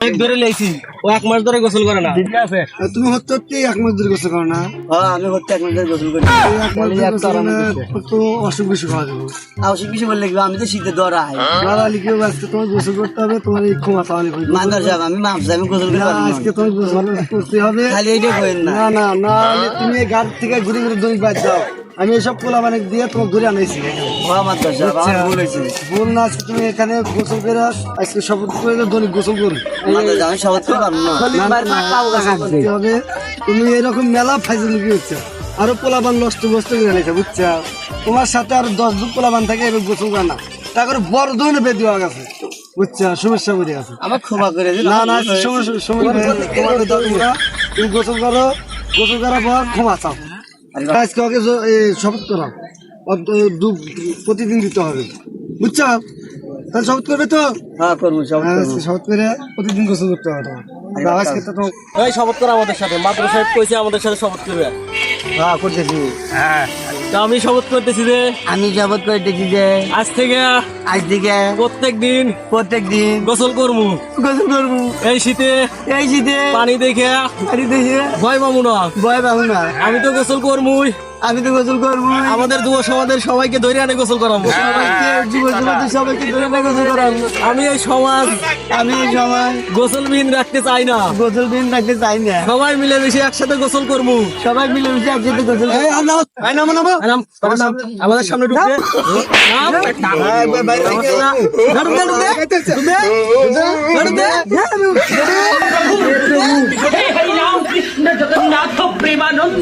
এক ধরে লেছি ও 1 মাস ধরে গোসল করে না। ঠিক আছে তুমি হচ্ছে 1 মাস ধরে গোসল করো না? হ্যাঁ আমি হচ্ছে 1 মাস ধরে গোসল করি। 1 মাস ধরে গোসল করলে তো অসুখ বিসুখ হওয়া যাবে। অসুখ বিসুখ বললে কি আমি তো শীতে দরাই আজকে তোমার গোসল করতে হবে, তোমার এই ক্ষমা চাওয়ানি মাদার সাহেব আমি মাপ আমি গোসল করতে পারবো না। আজকে তোমার গোসল করতে হবে। খালি এইটা কইেন না। না না না, তুমি এই ঘাট থেকে ঘুরে ঘুরে দড়ি বাদ দাও। আমি এসব পোলা মানে দিয়ে তোমার ঘুরে আনাইছি। হ্যাঁ মাদার সাহেব আমার ভুল হয়েছে। ভুল না, আজকে তুমি এখানে গোসল করে আজকে শপথ করে দড়ি গোসল করো। মাদার সাহেব আমি শপথ করে পারবো না। করতে হবে। তুমি এরকম মেলা ফাইজল কি হচ্ছে, আরো পোলাবান নষ্ট বস্ত করে নিয়েছে বুঝছো। তোমার সাথে আরো 10 জন পোলাবান থাকে এবার গোসল করে না, তারপরে বড় ধরনের বেদি হয়ে গেছে বুঝছো, সমস্যা করে গেছে। আমার ক্ষমা করে দিন। না না সমস্যা তুমি গোসল করো, গোসল করার পর ক্ষমা চাও। আজকে ওকে শপথ করো, প্রতিদিন দিতে হবে বুঝছো। তাহলে শপথ করবে তো? হ্যাঁ করবো শপথ করবো। শপথ করে প্রতিদিন গোসল করতে হবে তোমার। আজকে তো এই শপথ করে আমাদের সাথে, মাদ্রাসা সাহেব কইছে আমাদের সাথে শপথ করবে। হ্যাঁ করতেছি। হ্যাঁ তো আমি শপথ করতেছি যে আমি শপথ করে দেখি যে আজ থেকে প্রত্যেক দিন গোসল করবো। এই শীতে পানি দেখে ভয় পাবো না। আমি তো গোসল করবই। আমাদের যুব সমাজের সবাইকে ধরে আনে গোসল করাবো। আমি এই সমাজ গোসলবিহীন রাখতে চাই না। সবাই মিলেমিশে একসাথে গোসল করবো। আমাদের সামনে ঢুকবে जगन्नाथ प्रेमानंद